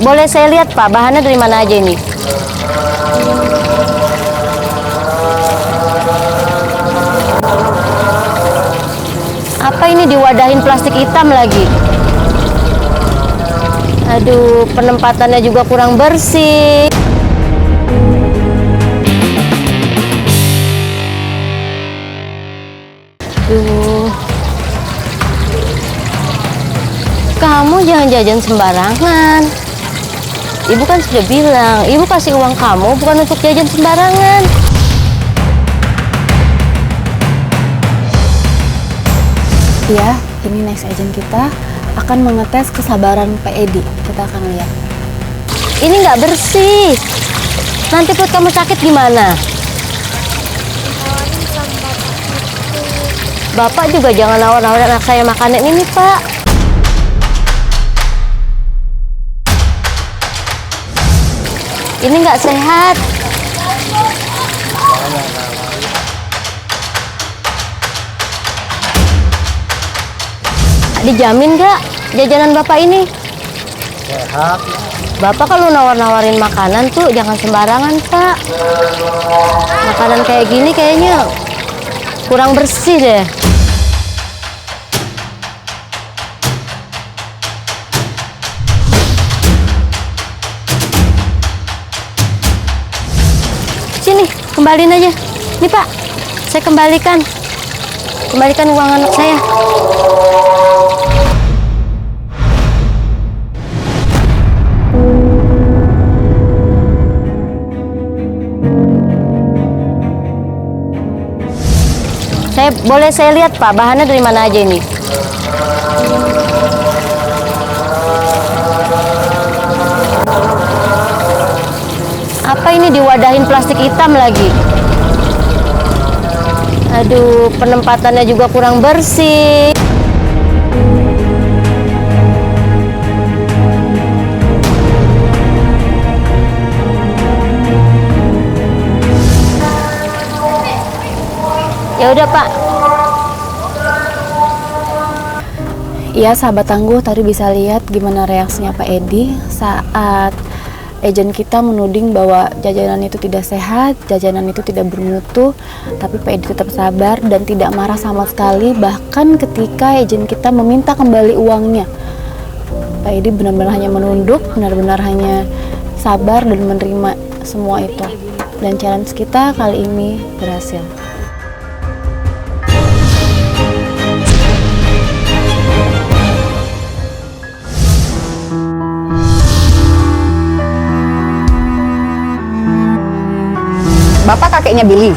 Boleh saya lihat Pak, bahannya dari mana aja ini? Apa ini diwadahin plastik hitam lagi? Aduh, penempatannya juga kurang bersih. Aduh. Kamu jangan jajan sembarangan. Ibu kan sudah bilang, ibu kasih uang kamu bukan untuk jajan sembarangan. Ya, ini next agent kita akan mengetes kesabaran Pak Edi. Kita akan lihat. Ini nggak bersih. Nanti perut kamu sakit gimana? Bapak juga jangan nawar-nawar anak saya makanan ini, Pak. Ini nggak sehat. Dijamin nggak jajanan Bapak ini? Sehat. Bapak kalau nawar-nawarin makanan tuh jangan sembarangan, Pak. Makanan kayak gini kayaknya kurang bersih deh. Sini, kembaliin aja. Nih Pak, saya kembalikan. Kembalikan uang anak saya. Boleh saya lihat Pak, bahannya dari mana aja ini? Apa ini diwadahin plastik hitam lagi? Aduh, penempatannya juga kurang bersih. Ya udah Pak. Iya, sahabat tangguh, tadi bisa lihat gimana reaksinya Pak Edi saat agen kita menuding bahwa jajanan itu tidak sehat, jajanan itu tidak bermutu, tapi Pak Edi tetap sabar dan tidak marah sama sekali, bahkan ketika agen kita meminta kembali uangnya. Pak Edi benar-benar hanya menunduk, benar-benar hanya sabar dan menerima semua itu. Dan challenge kita kali ini berhasil. Bapak kakeknya Billy.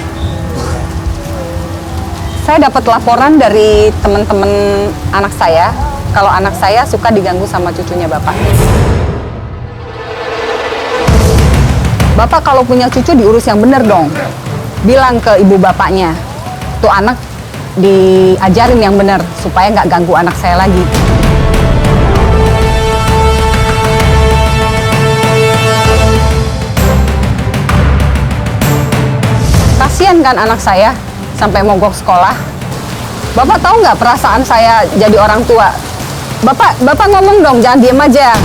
Saya dapat laporan dari teman-teman anak saya kalau anak saya suka diganggu sama cucunya Bapak. Bapak kalau punya cucu diurus yang bener dong. Bilang ke ibu bapaknya, tuh anak diajarin yang bener supaya nggak ganggu anak saya lagi. Kasian kan anak saya sampai mogok sekolah. Bapak tahu nggak perasaan saya jadi orang tua? Bapak ngomong dong, jangan diem aja.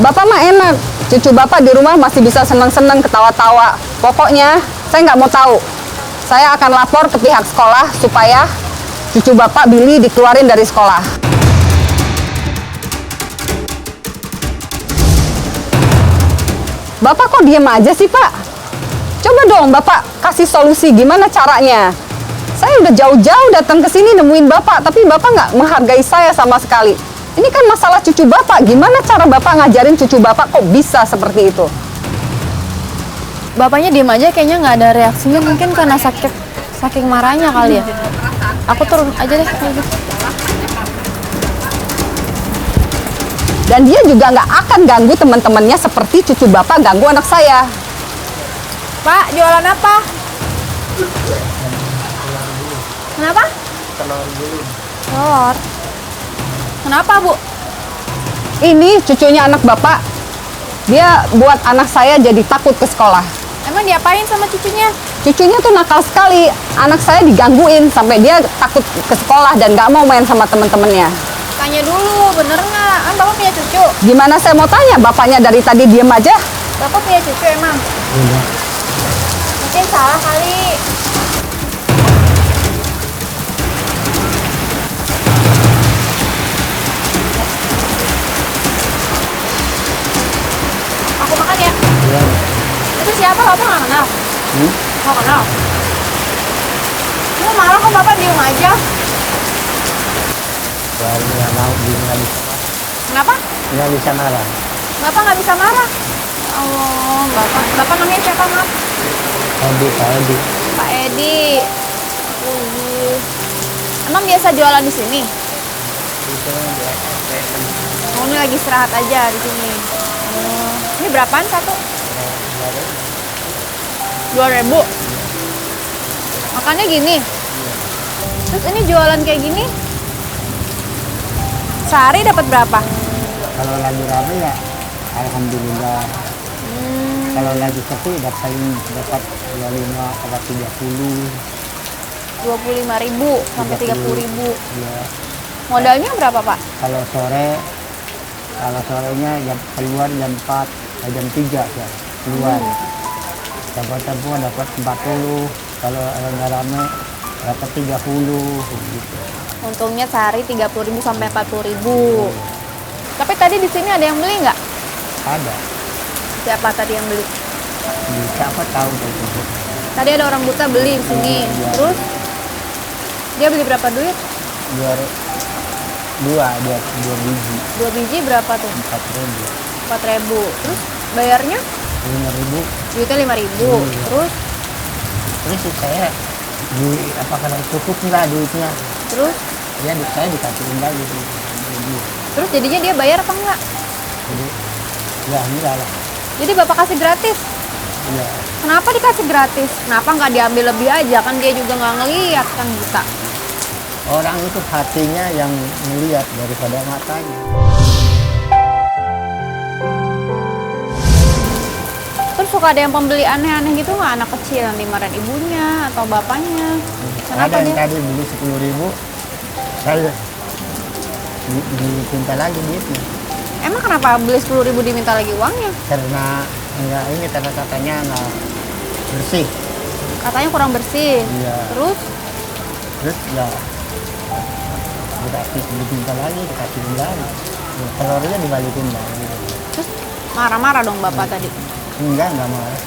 Bapak mah enak, cucu Bapak di rumah masih bisa senang-senang ketawa-tawa. Pokoknya saya nggak mau tahu. Saya akan lapor ke pihak sekolah supaya cucu Bapak Billy dikeluarin dari sekolah. Bapak kok diem aja sih, Pak? Coba dong Bapak kasih solusi gimana caranya. Saya udah jauh-jauh datang ke sini nemuin Bapak, tapi Bapak nggak menghargai saya sama sekali. Ini kan masalah cucu Bapak, gimana cara Bapak ngajarin cucu Bapak kok bisa seperti itu? Bapaknya diem aja, kayaknya nggak ada reaksinya, mungkin karena saking marahnya kali ya. Aku turun aja deh. Dan dia juga nggak akan ganggu teman-temannya seperti cucu Bapak ganggu anak saya. Pak, jualan apa? Kenapa? Telur. Kenapa, Bu? Ini cucunya anak Bapak. Dia buat anak saya jadi takut ke sekolah. Emang diapain sama cucunya? Cucunya tuh nakal sekali. Anak saya digangguin sampai dia takut ke sekolah dan nggak mau main sama temen-temennya. Tanya dulu, bener nggak? Kan bapak punya cucu. Gimana saya mau tanya? Bapaknya dari tadi diem aja. Bapak punya cucu emang? Udah. Mungkin salah kali. Aku makan ya. Iya. Itu siapa? Bapak nggak kenal? Hmm? Nggak kenal. Lu marah kok bapak diem aja? Baru nggak mau, dia nggak bisa. Kenapa? Nggak bisa marah. Bapak nggak bisa marah? Oh, bapak namanya siapa, Maaf? Pak Edi. Pak Edi. Emang biasa jualan di sini? Oh, ini lagi istirahat aja di sini. Oh, ini berapaan satu? 2.000. Makannya gini. Terus ini jualan kayak gini? Sehari dapat berapa? Kalau lagi rame ya, alhamdulillah. Kalau lagi sepi dapat 25 atau 30. 25.000 sampai 30.000. Ya. Modalnya berapa, Pak? Kalau sorenya jam keluar jam 4, jam 3 ya keluar. Dapat tempuh dapat 40. Kalau nggak rame dapat 30 gitu. Untungnya sehari 30.000 sampai 40.000. Tapi tadi di sini ada yang beli nggak? Ada. Siapa tadi yang beli? Siapa tahu itu. Tadi ada orang buta beli di sini. Iya. Terus dia beli berapa duit? Dua biji 2 biji berapa tuh? 4.000. 4.000. Terus bayarnya 5.000. duitnya 5.000. Iya. Terus Terus saya apakah cukup nggak duitnya? terus Ya saya dikasihin lagi sih. terus jadinya dia bayar apa enggak? Jadi ya enggak lah. Jadi bapak kasih gratis. Ya Kenapa dikasih gratis? Kenapa nggak diambil lebih aja? Kan dia juga nggak ngeliat kan buta. orang itu hatinya yang melihat daripada matanya. Terus suka ada yang pembeli aneh-aneh gitu nggak? Anak kecil yang dimarahin ibunya atau bapaknya? Kenapa Ada yang dia? tadi beli 10.000, saya diminta lagi duitnya. Emang kenapa beli 10.000 diminta lagi uangnya? Karena enggak ini katanya nggak bersih. Katanya kurang bersih. Iya. Terus Terus ya diminta lagi, dikasihin lagi. Telurnya dibalikin lagi. terus marah-marah dong bapak tadi. Enggak marah.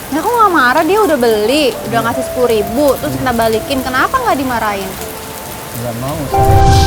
Ya kok nggak marah, dia udah beli, udah ngasih 10.000, terus kita balikin, kenapa nggak dimarahin? Enggak mau saya.